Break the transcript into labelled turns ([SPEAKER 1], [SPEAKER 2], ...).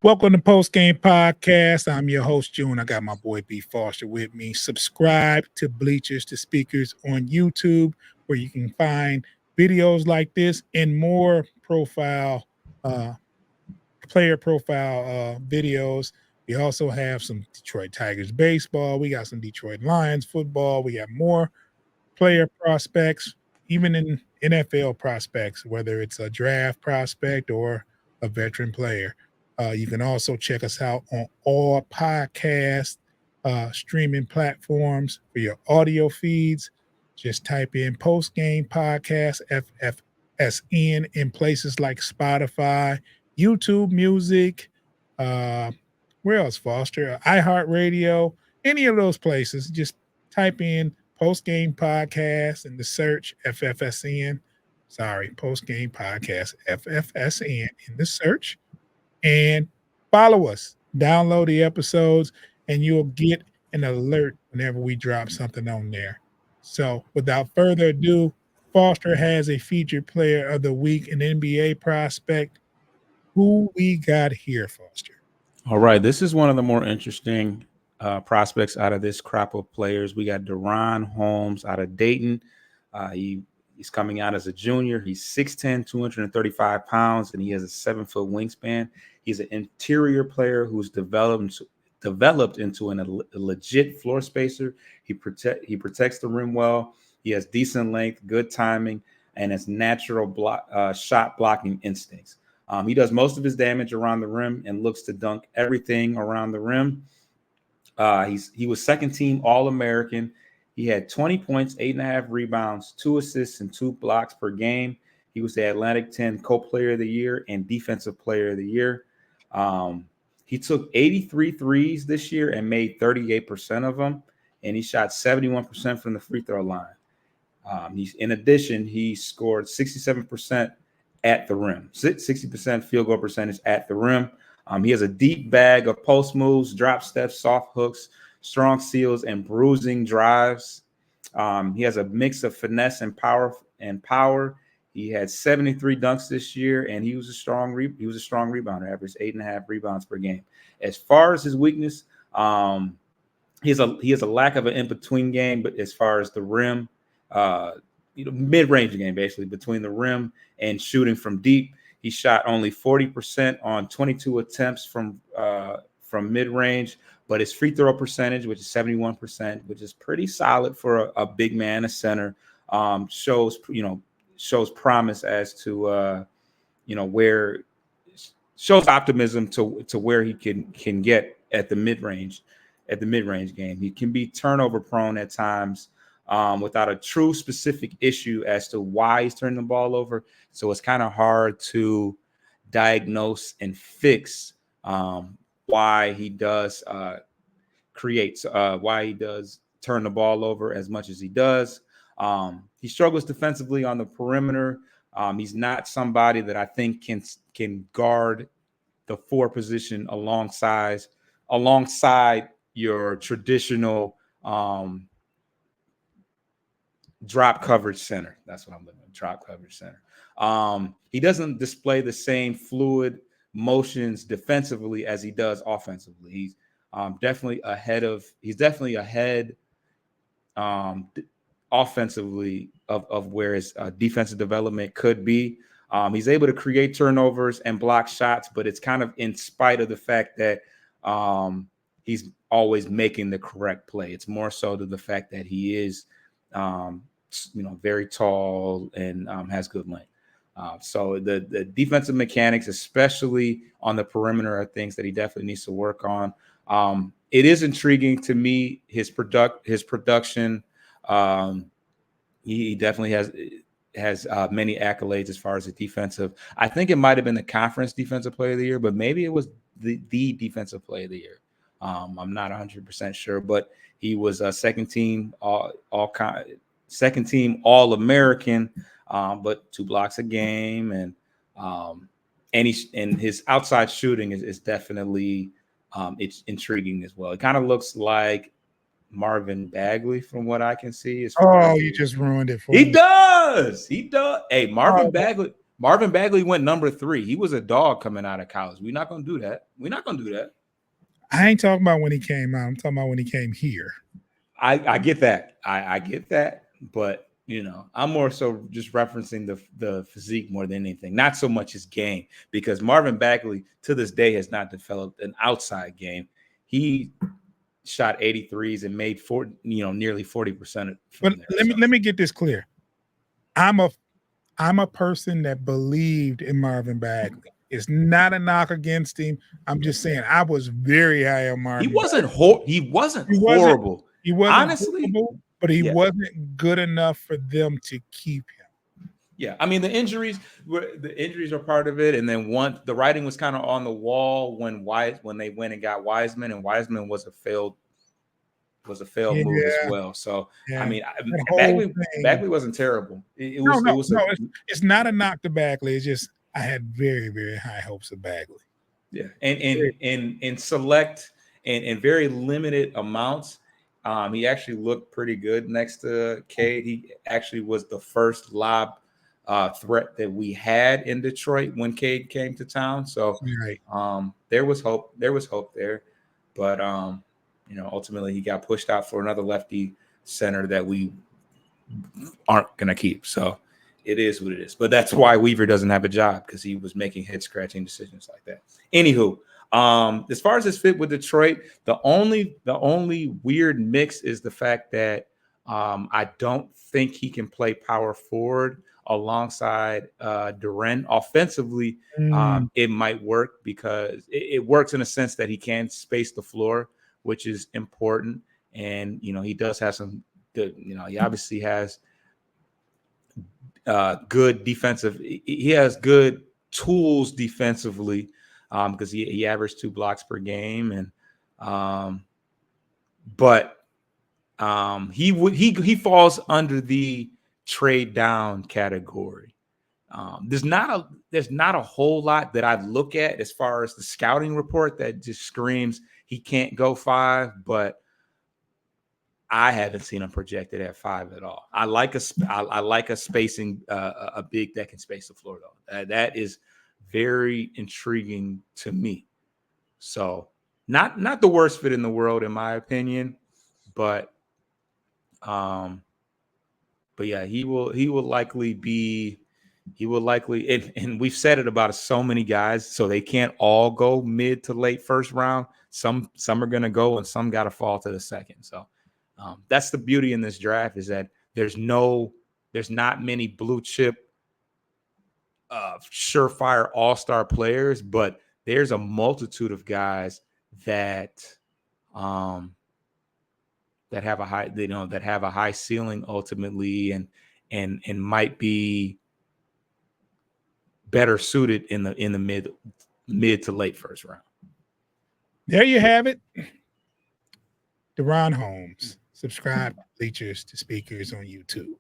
[SPEAKER 1] Welcome to Post Game Podcast. I'm your host, June. I got my boy B Foster with me. Subscribe to Bleachers to Speakers on YouTube, where you can find videos like this and more uh, player profile videos. We also have some Detroit Tigers baseball. We got some Detroit Lions football. We have more player prospects, even in NFL prospects, whether it's a draft prospect or a veteran player. You can also check us out on all podcast streaming platforms for your audio feeds. Just type in post game podcast FFSN in places like Spotify, YouTube Music, uh, where else, Foster? iHeartRadio, any of those places. Just type in post game podcast in the search FFSN. Sorry, post game podcast FFSN in the search and follow us. Download the episodes, and you'll get an alert whenever we drop something on there. So, without further ado, Foster has a featured player of the week, an NBA prospect. Who we got here, Foster?
[SPEAKER 2] All right, this is one of the more interesting prospects out of this crop of players. We got Daron Holmes out of Dayton. He's coming out as a junior. He's 6'10", 235 pounds, and he has a 7-foot wingspan. He's an interior player who's developed into a legit floor spacer. He protects the rim well. He has decent length, good timing, and has natural shot blocking instincts. He does most of his damage around the rim and looks to dunk everything around the rim. He was second team All-American. He had 20 points, 8.5 rebounds, 2 assists, and 2 blocks per game. He was the Atlantic 10 Co-Player of the Year and Defensive Player of the Year. He took 83 threes this year and made 38% of them, and he shot 71% from the free throw line. In addition, he scored 67% at the rim, 60% field goal percentage at the rim. He has a deep bag of post moves, drop steps, soft hooks, strong seals, and bruising drives. He has a mix of finesse and power. He had 73 dunks this year, and he was a strong rebounder, averaged 8.5 rebounds per game. As far as his weakness, he has a lack of an in-between game, but as far as the rim, mid-range game, basically between the rim and shooting from deep. He shot only 40% on 22 attempts from mid-range, but his free throw percentage, which is 71%, which is pretty solid for a big man, a center, shows promise as to where shows optimism to where he can get at the mid-range game. He can be turnover prone at times. Without a true specific issue as to why he's turning the ball over. So it's kind of hard to diagnose and fix why he does why he does turn the ball over as much as he does. He struggles defensively on the perimeter. He's not somebody that I think can guard the 4 position alongside your traditional drop coverage center. That's what I'm looking at. Drop coverage center. He doesn't display the same fluid motions defensively as he does offensively. He's definitely ahead offensively of where his defensive development could be. He's able to create turnovers and block shots, but it's kind of in spite of the fact that he's always making the correct play. It's more so to the fact that he is very tall and has good length. So the defensive mechanics, especially on the perimeter, are things that he definitely needs to work on. It is intriguing to me, his production. He definitely has many accolades as far as the defensive. I think it might have been the conference defensive player of the year, but maybe it was the defensive player of the year. I'm not 100% sure, but he was a second team All-American, but 2 blocks a game, and his outside shooting is definitely it's intriguing as well. It kind of looks like Marvin Bagley from what I can see.
[SPEAKER 1] Oh, you just ruined it for
[SPEAKER 2] me.
[SPEAKER 1] me.
[SPEAKER 2] He does. Hey, Marvin Bagley. Marvin Bagley went number 3. He was a dog coming out of college. We're not going to do that. We're not going to do that.
[SPEAKER 1] I ain't talking about when he came out. I'm talking about when he came here.
[SPEAKER 2] I get that. I get that. But, I'm more so just referencing the physique more than anything. Not so much his game, because Marvin Bagley to this day has not developed an outside game. He shot 83s and made nearly 40%.
[SPEAKER 1] But let me get this clear. I'm a person that believed in Marvin Bagley. It's not a knock against him. I'm just saying I was very high on Marvin.
[SPEAKER 2] He wasn't horrible.
[SPEAKER 1] He wasn't
[SPEAKER 2] honestly
[SPEAKER 1] horrible, but he wasn't good enough for them to keep him.
[SPEAKER 2] Yeah, I mean the injuries are part of it, and then the writing was kind of on the wall when they went and got Wiseman, and Wiseman was a failed move as well. So I mean, Bagley wasn't terrible.
[SPEAKER 1] It's not a knock to Bagley. It's just I had very, very high hopes of Bagley.
[SPEAKER 2] Yeah, and in select and very limited amounts, he actually looked pretty good next to Cade. He actually was the first lob threat that we had in Detroit when Cade came to town. So there was hope. There was hope there, but ultimately he got pushed out for another lefty center that we aren't gonna keep. So it is what it is. But that's why Weaver doesn't have a job, because he was making head scratching decisions like that. Anywho, as far as his fit with Detroit, the only weird mix is the fact that I don't think he can play power forward alongside Daron. Offensively, it might work because it works in a sense that he can space the floor, which is important. And, he does have some good, he obviously has good defensive. He has good tools defensively because he averaged 2 blocks per game. And he falls under the trade down category. There's not a whole lot that I look at as far as the scouting report that just screams he can't go 5, but I haven't seen him projected at 5 at all. I like a spacing a big that can space the floor though. That is very intriguing to me. So not the worst fit in the world in my opinion, but yeah, he will likely, and we've said it about so many guys, so they can't all go mid to late first round. Some are going to go and some got to fall to the second. So that's the beauty in this draft, is that there's not many blue chip surefire all-star players, but there's a multitude of guys that have a high, that have a high ceiling ultimately, and might be better suited in the mid to late first round.
[SPEAKER 1] There you have it. Daron Holmes. Subscribe to Bleachers to Speakers on YouTube.